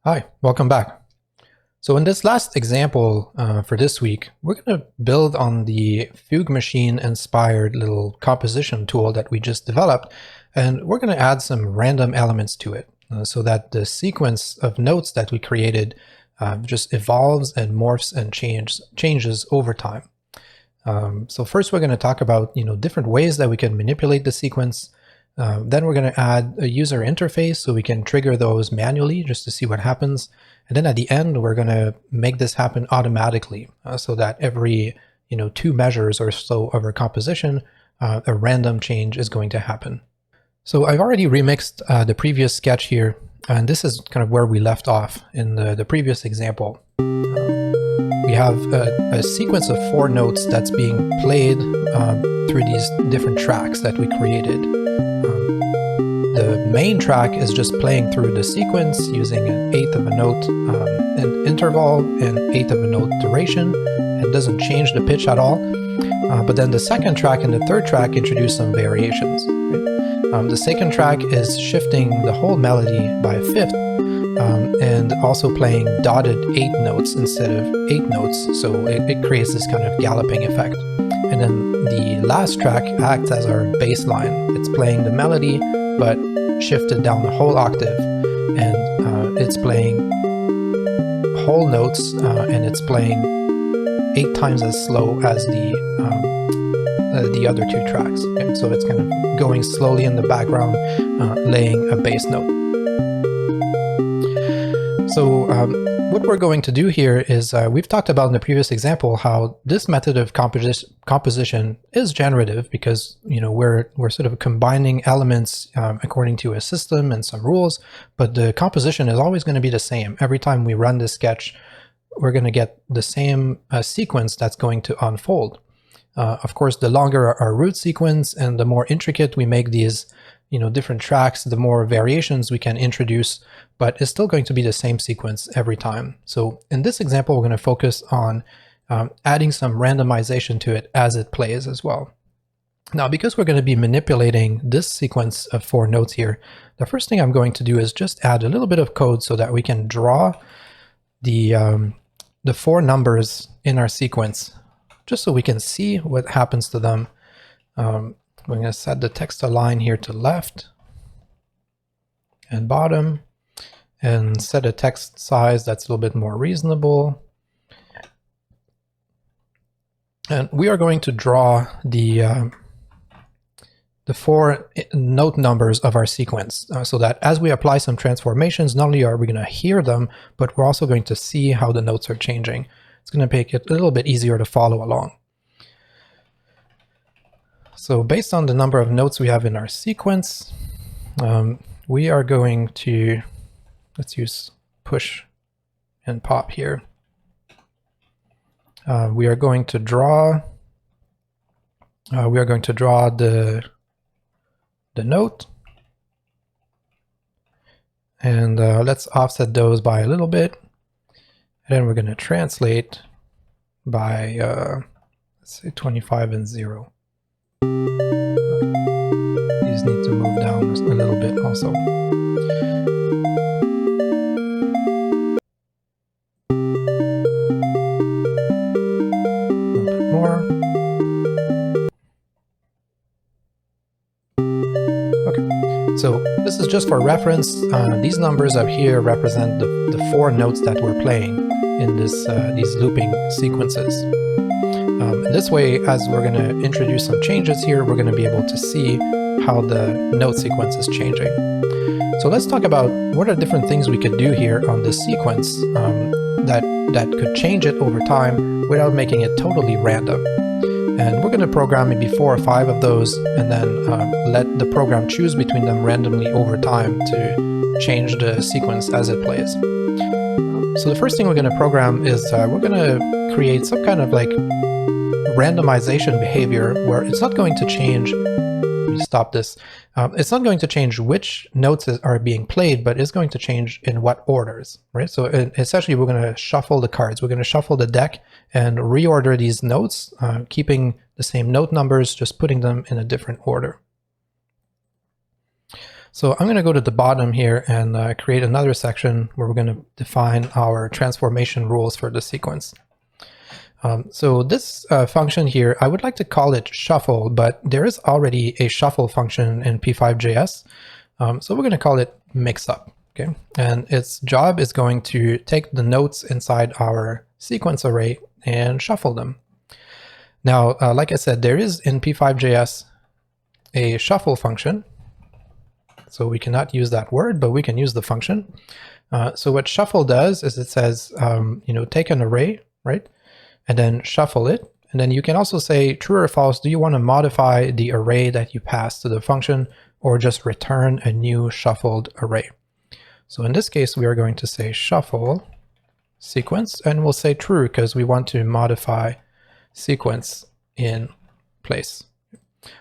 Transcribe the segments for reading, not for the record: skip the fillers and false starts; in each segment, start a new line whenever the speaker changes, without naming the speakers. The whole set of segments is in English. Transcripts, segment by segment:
Hi, welcome back. So in this last example for this week, we're going to build on the Fugue Machine inspired little composition tool that we just developed, and we're going to add some random elements to it so that the sequence of notes that we created just evolves and morphs and changes over time. So first we're going to talk about different ways that we can manipulate the sequence. Then we're going to add a user interface so we can trigger those manually just to see what happens. And then at the end, we're going to make this happen automatically so that every 2 measures or so of our composition, a random change is going to happen. So I've already remixed the previous sketch here, and this is kind of where we left off in the previous example. We have a sequence of 4 notes that's being played through these different tracks that we created. The main track is just playing through the sequence using an 1/8 of a note in interval and 1/8 of a note duration. It doesn't change the pitch at all. But then the second track and the third track introduce some variations. Right? The second track is shifting the whole melody by a 1/5 and also playing dotted 8 notes instead of 8 notes. So it creates this kind of galloping effect. And then the last track acts as our bass line. It's playing the melody, but shifted down the whole octave, and it's playing whole notes, and it's playing 8 times as slow as the other 2 tracks. Okay? So it's kind of going slowly in the background, laying a bass note. So what we're going to do here is we've talked about in the previous example how this method of composition is generative because we're sort of combining elements according to a system and some rules, but the composition is always going to be the same. Every time we run this sketch, we're going to get the same sequence that's going to unfold. Of course, the longer our root sequence and the more intricate we make these different tracks, the more variations we can introduce, but it's still going to be the same sequence every time. So in this example, we're going to focus on adding some randomization to it as it plays as well. Now, because we're going to be manipulating this sequence of 4 notes here, the first thing I'm going to do is just add a little bit of code so that we can draw the 4 numbers in our sequence, just so we can see what happens to them. We're going to set the text align here to left and bottom, and set a text size that's a little bit more reasonable. And we are going to draw the 4 note numbers of our sequence so that as we apply some transformations, not only are we going to hear them, but we're also going to see how the notes are changing. It's going to make it a little bit easier to follow along. So based on the number of notes we have in our sequence, we are going to, let's use push and pop here. We are going to draw the note, and let's offset those by a little bit. And then we're going to translate by let's say 25 and 0. These need to move down a little bit also. A bit more. Okay, so this is just for reference. These numbers up here represent the 4 notes that we're playing in these looping sequences. This way, as we're going to introduce some changes here, we're going to be able to see how the note sequence is changing. So let's talk about what are different things we could do here on this sequence that could change it over time without making it totally random. And we're going to program maybe 4 or 5 of those, and then let the program choose between them randomly over time to change the sequence as it plays. So the first thing we're going to program is we're going to create some kind of like randomization behavior where it's not going to change. Let me stop this. It's not going to change which notes are being played, but it's going to change in what orders, right? So essentially, we're going to shuffle the cards. We're going to shuffle the deck and reorder these notes, keeping the same note numbers, just putting them in a different order. So I'm going to go to the bottom here and create another section where we're going to define our transformation rules for the sequence. So this function here, I would like to call it shuffle, but there is already a shuffle function in P5.js. So we're going to call it mixup. Okay, and its job is going to take the notes inside our sequence array and shuffle them. Now, like I said, there is in P5.js a shuffle function. So we cannot use that word, but we can use the function. So what shuffle does is it says, take an array, right? And then shuffle it. And then you can also say true or false. Do you want to modify the array that you pass to the function or just return a new shuffled array? So in this case, we are going to say shuffle sequence, and we'll say true because we want to modify sequence in place.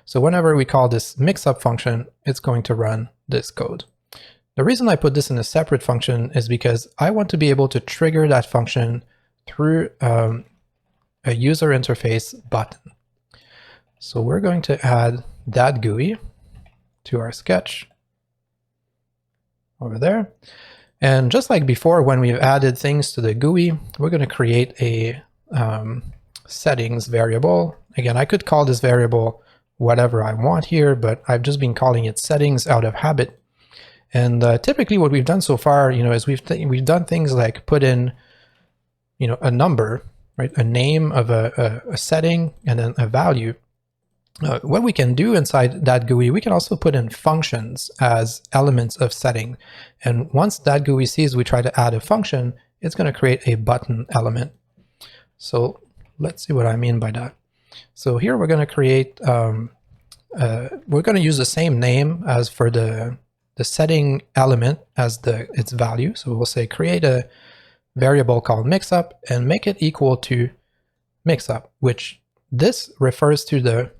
So whenever we call this mixup function, it's going to run this code. The reason I put this in a separate function is because I want to be able to trigger that function through a user interface button. So we're going to add dat.GUI to our sketch over there. And just like before, when we've added things to the GUI, we're going to create a settings variable. Again, I could call this variable whatever I want here, but I've just been calling it settings out of habit. And typically what we've done so far, is we've done things like put in, a number, right? A name of a setting and then a value. What we can do inside dat.GUI, we can also put in functions as elements of setting. And once dat.GUI sees we try to add a function, it's going to create a button element. So let's see what I mean by that. So here we're going to create, we're going to use the same name as for the setting element as its value. So we'll say create a variable called mixup and make it equal to mixup, which this refers to the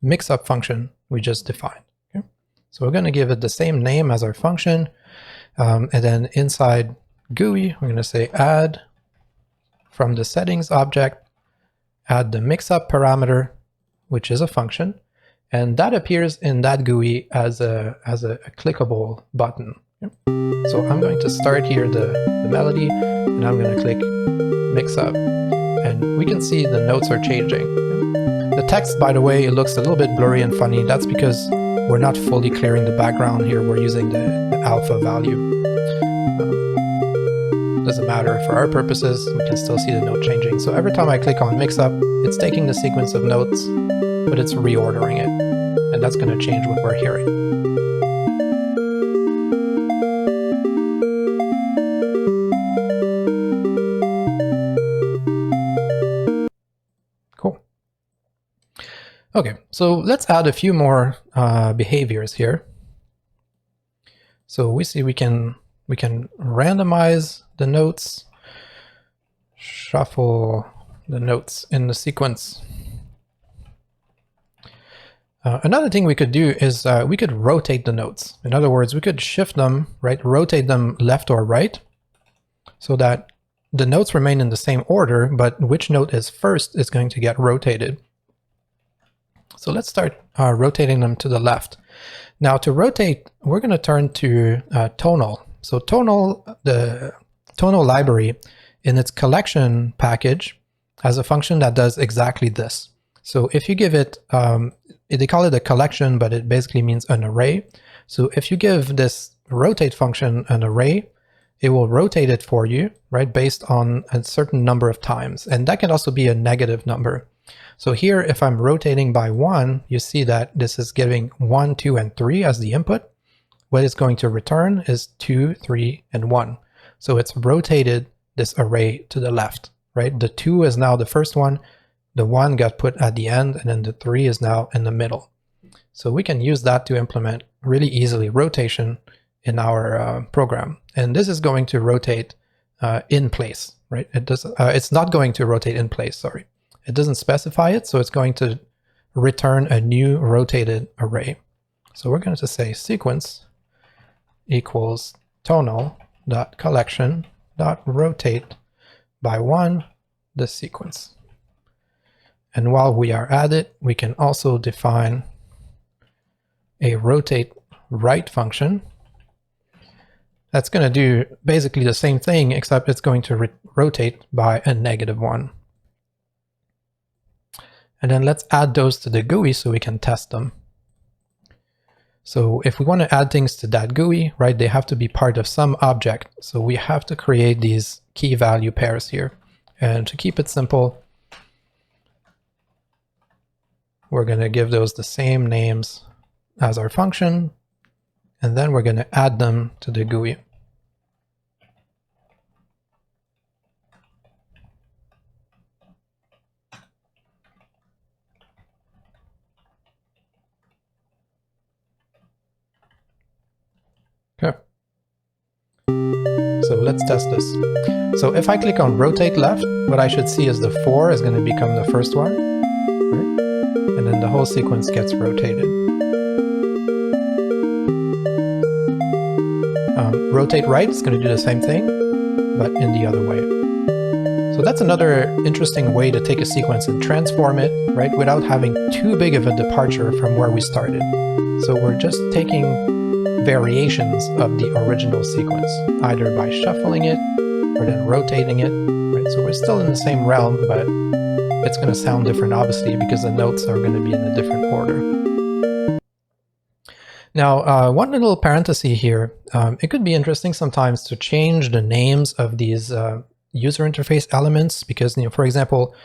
mixup function we just defined. Okay? So we're going to give it the same name as our function. And then inside GUI, we're going to say add from the settings object, add the mixup parameter, which is a function. And that appears in dat.GUI as a clickable button. Okay? So I'm going to start here the melody, and I'm going to click mixup. And we can see the notes are changing. The text, by the way, it looks a little bit blurry and funny. That's because we're not fully clearing the background here. We're using the alpha value. Doesn't matter. For our purposes, we can still see the note changing. So every time I click on mixup, it's taking the sequence of notes, but it's reordering it. And that's going to change what we're hearing. Okay, so let's add a few more behaviors here. So we see we can randomize the notes, shuffle the notes in the sequence. Another thing we could do is we could rotate the notes. In other words, we could shift them, right? Rotate them left or right so that the notes remain in the same order, but which note is first is going to get rotated. So let's start rotating them to the left. Now to rotate, we're going to turn to tonal. So tonal, the tonal library in its collection package has a function that does exactly this. So if you give it, they call it a collection, but it basically means an array. So if you give this rotate function an array, it will rotate it for you, right, based on a certain number of times. And that can also be a negative number. So here, if I'm rotating by 1, you see that this is giving 1, 2, and 3 as the input. What it's going to return is 2, 3, and 1. So it's rotated this array to the left, right? The 2 is now the first one, the 1 got put at the end, and then the 3 is now in the middle. So we can use that to implement really easily rotation in our program. And this is going to rotate in place, right? It's not going to rotate in place, sorry. It doesn't specify it, so it's going to return a new rotated array. So we're going to say sequence equals tonal.collection.rotate by 1 the sequence. And while we are at it, we can also define a rotate right function. That's going to do basically the same thing, except it's going to rotate by a -1. And then let's add those to the GUI so we can test them. So if we want to add things to dat.GUI, right, they have to be part of some object. So we have to create these key value pairs here. And to keep it simple, we're going to give those the same names as our function, and then we're going to add them to the GUI. Okay. So let's test this. So if I click on rotate left, what I should see is the 4 is going to become the first one, right? And then the whole sequence gets rotated. Rotate right is going to do the same thing, but in the other way. So that's another interesting way to take a sequence and transform it, right, without having too big of a departure from where we started. So we're just taking variations of the original sequence, either by shuffling it or then rotating it, right? So we're still in the same realm, but it's going to sound different, obviously, because the notes are going to be in a different order. Now, one little parenthesis here, it could be interesting sometimes to change the names of these user interface elements, because, for example,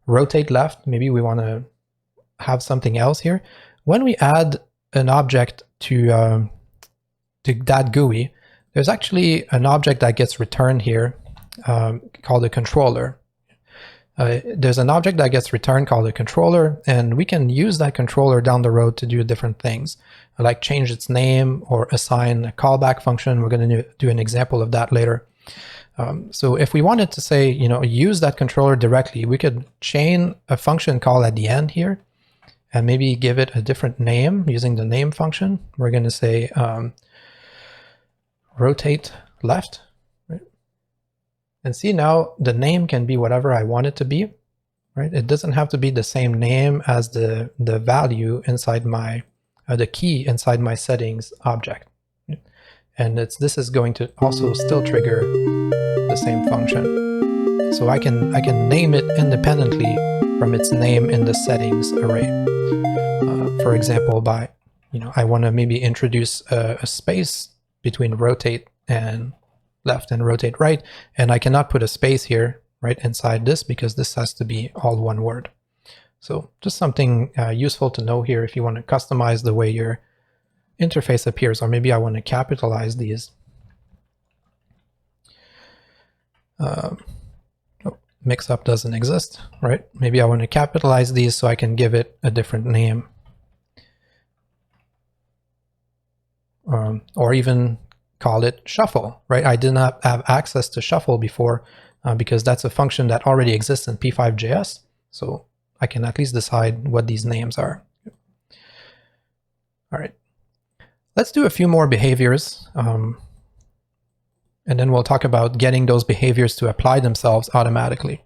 rotate left, maybe we want to have something else here. When we add an object to dat.GUI, there's actually an object that gets returned here called a controller. There's an object that gets returned called a controller, and we can use that controller down the road to do different things, like change its name or assign a callback function. We're going to do an example of that later. So if we wanted to say, use that controller directly, we could chain a function call at the end here and maybe give it a different name using the name function. We're going to say rotate left. And see, now the name can be whatever I want it to be, right? It doesn't have to be the same name as the value inside my, the key inside my settings object. And this is going to also still trigger the same function. So I can name it independently from its name in the settings array. For example, by, I want to maybe introduce a space between rotate and left and rotate right, and I cannot put a space here right inside this because this has to be all one word. So just something useful to know here if you want to customize the way your interface appears, or maybe I want to capitalize these. Mix-up doesn't exist, right? Maybe I want to capitalize these so I can give it a different name. Or even call it shuffle, right? I did not have access to shuffle before because that's a function that already exists in P5.js. So I can at least decide what these names are. All right, let's do a few more behaviors. And then we'll talk about getting those behaviors to apply themselves automatically.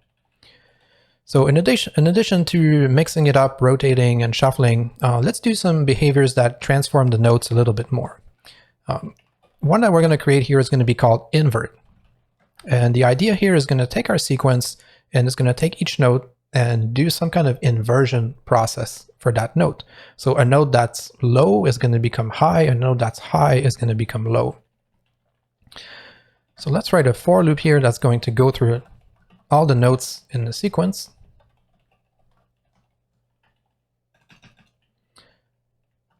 So in addition to mixing it up, rotating and shuffling, let's do some behaviors that transform the notes a little bit more. One that we're going to create here is going to be called invert. And the idea here is going to take our sequence and it's going to take each note and do some kind of inversion process for that note. So a note that's low is going to become high, a note that's high is going to become low. So let's write a for loop here that's going to go through all the notes in the sequence.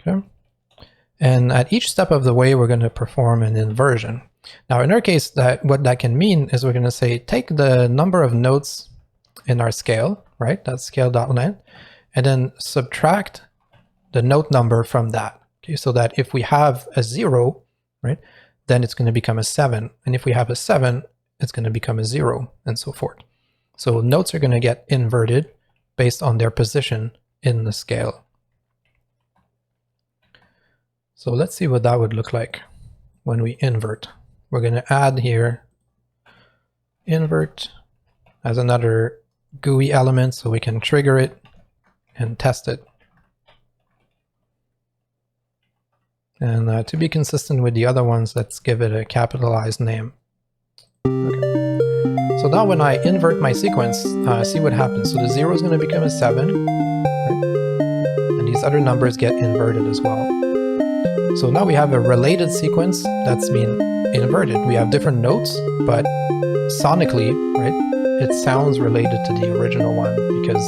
Okay. And at each step of the way, we're going to perform an inversion. Now, in our case, what that can mean is we're going to say, take the number of notes in our scale, right? That's scale.length, and then subtract the note number from that. Okay, so that if we have a 0, right, then it's going to become a 7. And if we have a 7, it's going to become a 0, and so forth. So notes are going to get inverted based on their position in the scale. So let's see what that would look like when we invert. We're going to add here invert as another GUI element so we can trigger it and test it. And to be consistent with the other ones, let's give it a capitalized name. Okay. So now when I invert my sequence, see what happens. So the 0 is going to become a 7, right? And these other numbers get inverted as well. So now we have a related sequence that's been inverted. We have different notes, but sonically, right, it sounds related to the original one because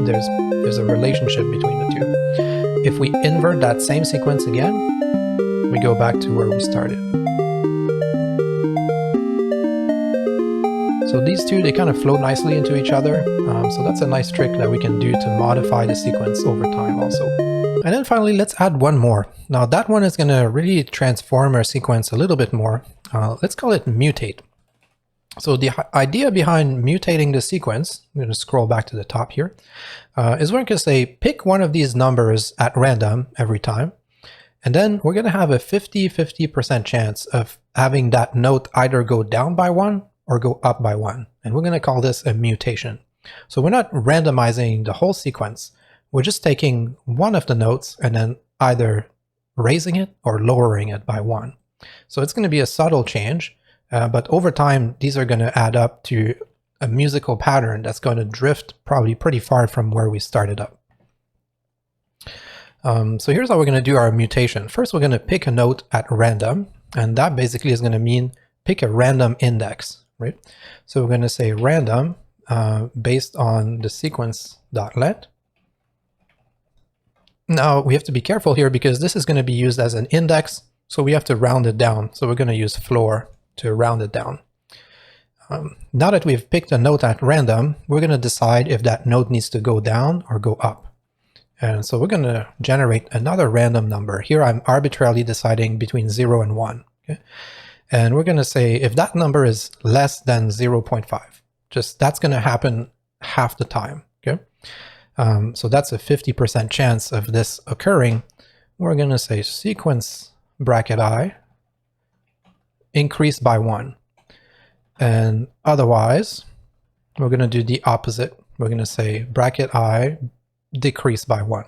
there's a relationship between the two. If we invert that same sequence again, we go back to where we started. So these two, they kind of flow nicely into each other. So that's a nice trick that we can do to modify the sequence over time also. And then finally, let's add one more. Now that one is going to really transform our sequence a little bit more. Let's call it mutate. So the idea behind mutating the sequence, I'm going to scroll back to the top here, is we're going to say pick one of these numbers at random every time. And then we're going to have a 50-50% chance of having that note either go down by 1 or go up by 1. And we're going to call this a mutation. So we're not randomizing the whole sequence. We're just taking one of the notes and then either raising it or lowering it by 1. So it's going to be a subtle change. But over time, these are going to add up to a musical pattern that's going to drift probably pretty far from where we started up. So here's how we're going to do our mutation. First, we're going to pick a note at random, and that basically is going to mean pick a random index, right? So we're going to say random based on the sequence.let. Now, we have to be careful here because this is going to be used as an index, so we have to round it down. So we're going to use floor to round it down. Now that we've picked a note at random, we're going to decide if that note needs to go down or go up. And so we're going to generate another random number. Here I'm arbitrarily deciding between 0 and 1. Okay? And we're going to say if that number is less than 0.5, just that's going to happen half the time. Okay? So that's a 50% chance of this occurring. We're going to say sequence bracket I increase by 1. And otherwise, we're going to do the opposite. We're going to say bracket I decrease by 1.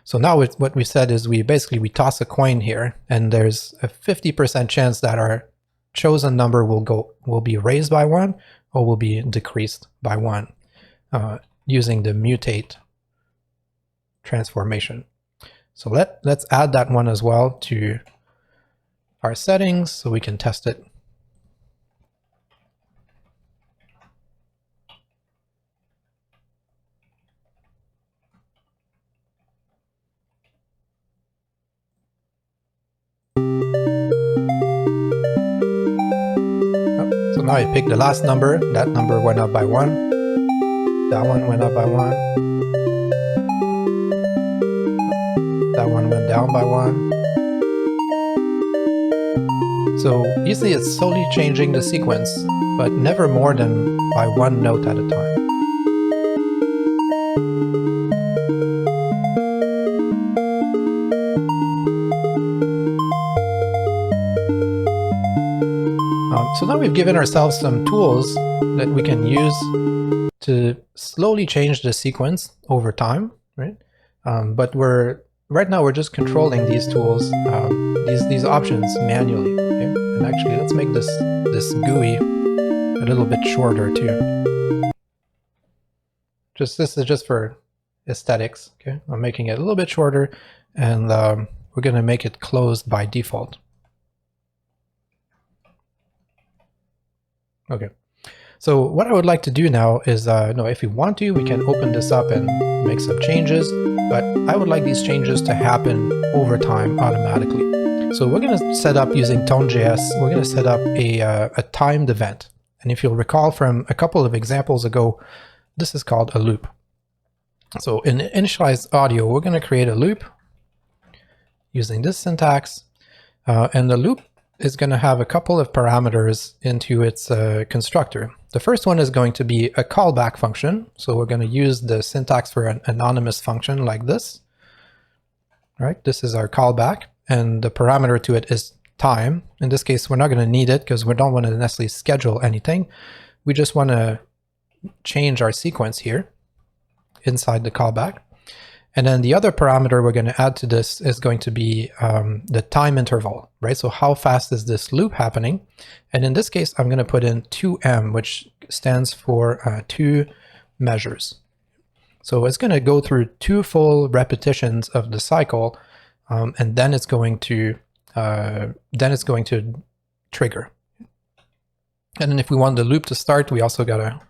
So now what we said is we toss a coin here, and there's a 50% chance that our chosen number will be raised by 1 or will be decreased by 1 using the mutate transformation. So let's add that one as well to our settings so we can test it. So now I picked the last number. That number went up by 1. That one went up by 1. That one went down by 1. So you see it's slowly changing the sequence, but never more than by 1 note at a time. So now we've given ourselves some tools that we can use to slowly change the sequence over time, right? But right now we're just controlling these tools, these options manually. Okay? And actually, let's make this GUI a little bit shorter too. This is just for aesthetics. Okay, I'm making it a little bit shorter, and we're going to make it closed by default. Okay. So what I would like to do now is, if we want to, we can open this up and make some changes, but I would like these changes to happen over time automatically. So we're going to set up using Tone.js, we're going to set up a timed event. And if you'll recall from a couple of examples ago, this is called a loop. So in initialized audio, we're going to create a loop using this syntax, and the loop is going to have a couple of parameters into its constructor. The first one is going to be a callback function. So we're going to use the syntax for an anonymous function like this. Right? This is our callback, and the parameter to it is time. In this case, we're not going to need it because we don't want to necessarily schedule anything. We just want to change our sequence here inside the callback. And then the other parameter we're going to add to this is going to be the time interval, right? So how fast is this loop happening? And in this case, I'm going to put in 2m, which stands for 2 measures. So it's going to go through 2 full repetitions of the cycle, and then it's going to trigger. And then if we want the loop to start, we also got to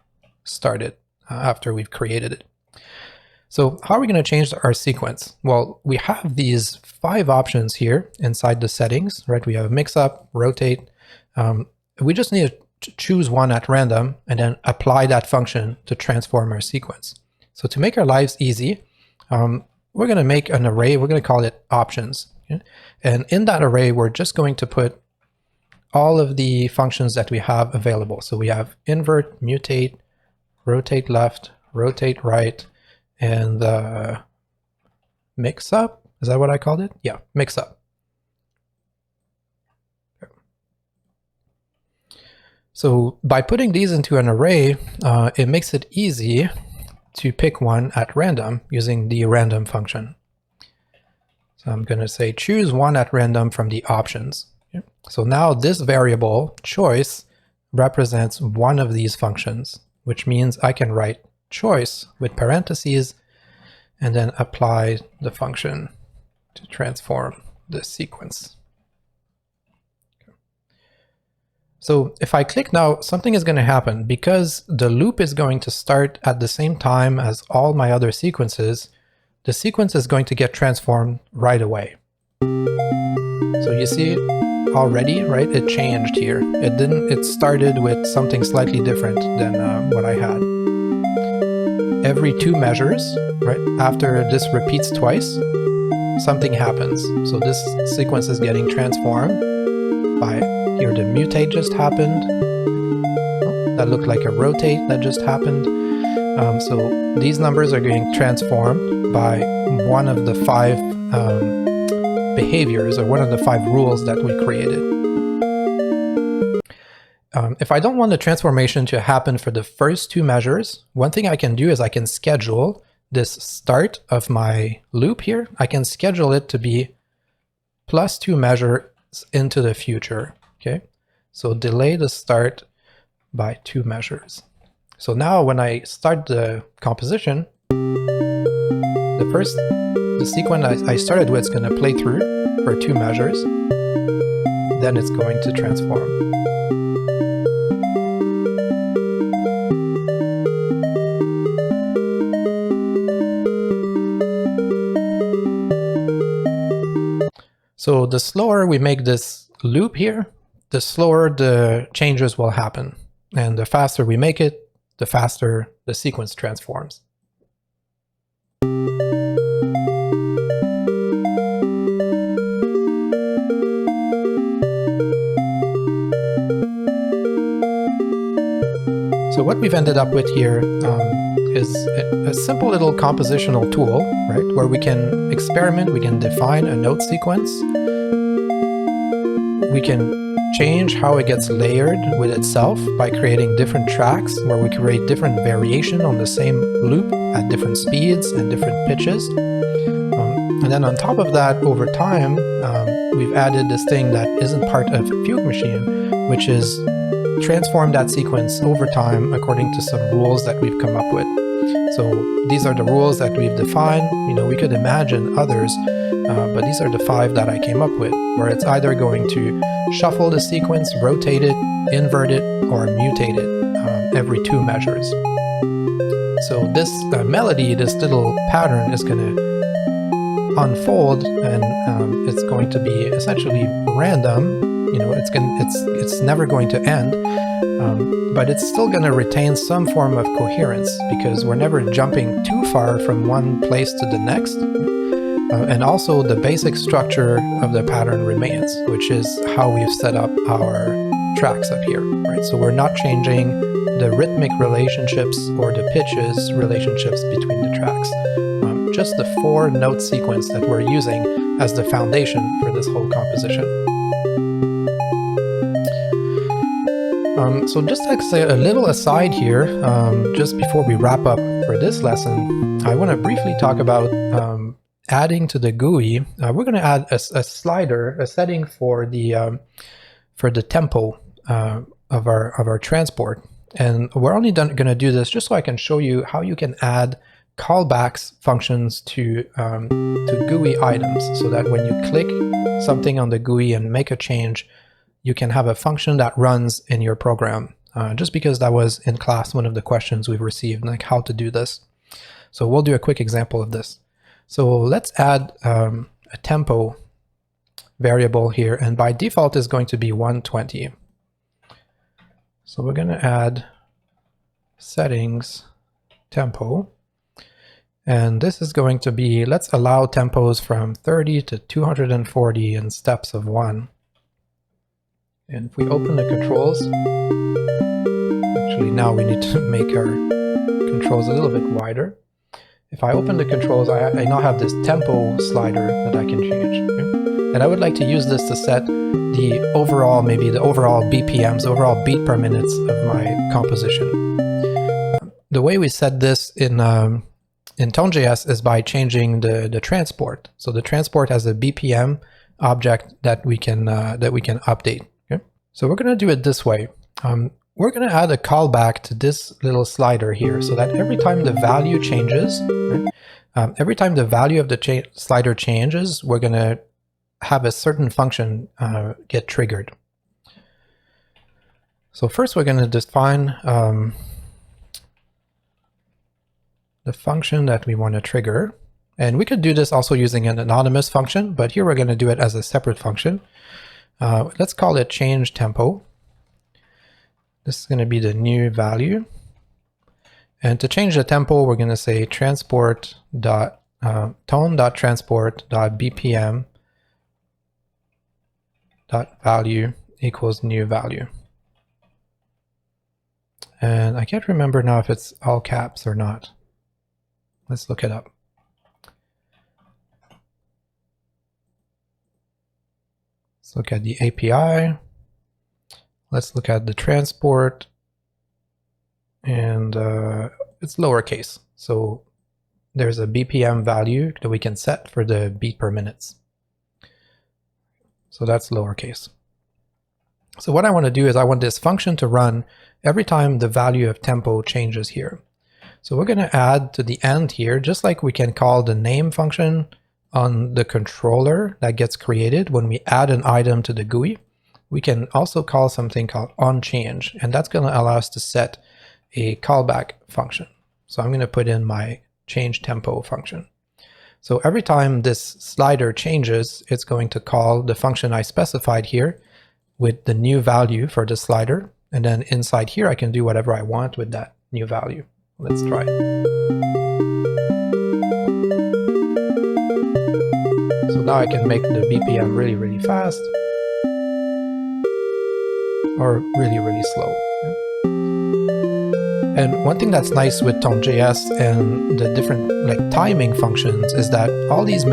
start it after we've created it. So how are we going to change our sequence? Well, we have these 5 options here inside the settings, right? We have mix up, rotate. We just need to choose one at random and then apply that function to transform our sequence. So to make our lives easy, we're going to make an array. We're going to call it options. Okay? And in that array, we're just going to put all of the functions that we have available. So we have invert, mutate, rotate left, rotate right, and mix up. Is that what I called it? Yeah, mix up. So by putting these into an array, it makes it easy to pick one at random using the random function. So I'm going to say choose one at random from the options. Okay. So now this variable choice represents one of these functions, which means I can write choice with parentheses and then apply the function to transform the sequence. Okay. So if I click now, something is going to happen because the loop is going to start at the same time as all my other sequences. The sequence is going to get transformed right away. So you see already, right? It changed here. It started with something slightly different than what I had. Every 2 measures, right? After this repeats twice, something happens. So this sequence is getting transformed by, here the mutate just happened. That looked like a rotate that just happened. So these numbers are getting transformed by one of the 5 behaviors, or one of the 5 rules that we created. If I don't want the transformation to happen for the first 2 measures, one thing I can do is I can schedule this start of my loop here. I can schedule it to be plus 2 measures into the future. Okay, so delay the start by 2 measures. So now when I start the composition, the sequence I started with is going to play through for 2 measures. Then it's going to transform. So the slower we make this loop here, the slower the changes will happen. And the faster we make it, the faster the sequence transforms. So what we've ended up with here is a simple little compositional tool, right, where we can experiment, we can define a note sequence, we can change how it gets layered with itself by creating different tracks where we create different variation on the same loop at different speeds and different pitches. And then on top of that, over time, we've added this thing that isn't part of Fugue Machine, which is transform that sequence over time according to some rules that we've come up with. So these are the rules that we've defined. You know, we could imagine others, but these are the 5 that I came up with, where it's either going to shuffle the sequence, rotate it, invert it, or mutate it every 2 measures. So this melody, this little pattern is going to unfold, and it's going to be essentially random. You know, it's never going to end, but it's still going to retain some form of coherence because we're never jumping too far from one place to the next. And also the basic structure of the pattern remains, which is how we've set up our tracks up here, right? So we're not changing the rhythmic relationships or the pitches relationships between the tracks. Just the 4 note sequence that we're using as the foundation for this whole composition. So just as a little aside here, just before we wrap up for this lesson, I want to briefly talk about adding to the GUI. We're going to add a slider, a setting for the tempo of our transport. And we're only going to do this just so I can show you how you can add callbacks functions to GUI items, so that when you click something on the GUI and make a change, you can have a function that runs in your program. Just because that was in class one of the questions we've received, like how to do this. So we'll do a quick example of this. So let's add a tempo variable here, and by default is going to be 120. So we're going to add settings tempo, and this is going to be, let's allow tempos from 30 to 240 in steps of 1. And if we open the controls, actually now we need to make our controls a little bit wider. If I open the controls, I now have this tempo slider that I can change. Okay? And I would like to use this to set the overall, maybe the overall BPMs, overall beat per minutes of my composition. The way we set this in Tone.js is by changing the transport. So the transport has a BPM object that we can update. Okay? So we're going to do it this way. We're going to add a callback to this little slider here, so that every time the value changes, right, every time the value of the slider changes, we're going to have a certain function get triggered. So first we're going to define the function that we want to trigger. And we could do this also using an anonymous function, but here we're going to do it as a separate function. Let's call it change tempo. This is going to be the new value. And to change the tempo, we're going to say tone.transport.bpm.value equals new value. And I can't remember now if it's all caps or not. Let's look it up. Let's look at the API. Let's look at the transport, and it's lowercase. So there's a BPM value that we can set for the beat per minutes. So that's lowercase. So what I want to do is I want this function to run every time the value of tempo changes here. So we're going to add to the end here, just like we can call the name function on the controller that gets created when we add an item to the GUI. We can also call something called onChange, and that's going to allow us to set a callback function. So I'm going to put in my change tempo function. So every time this slider changes, it's going to call the function I specified here with the new value for the slider. And then inside here, I can do whatever I want with that new value. Let's try it. So now I can make the BPM really, really fast, or really, really slow. And one thing that's nice with Tone.js and the different timing functions is that all these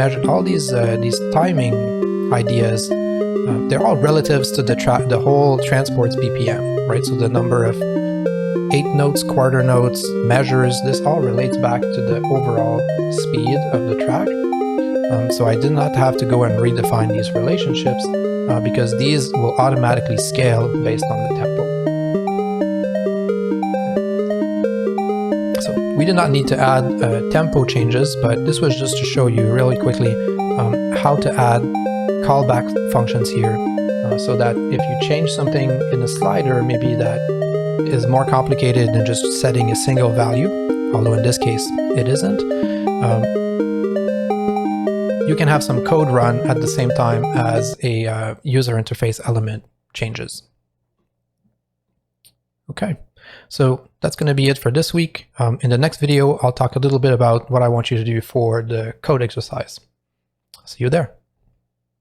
timing ideas, they're all relatives to the whole transport's BPM, right? So the number of 8 notes, quarter notes, measures, this all relates back to the overall speed of the track. So I did not have to go and redefine these relationships because these will automatically scale based on the tempo. So we did not need to add tempo changes, but this was just to show you really quickly how to add callback functions here, so that if you change something in a slider, maybe that is more complicated than just setting a single value, although in this case it isn't. You can have some code run at the same time as a user interface element changes. Okay, so that's going to be it for this week. In the next video, I'll talk a little bit about what I want you to do for the code exercise. See you there.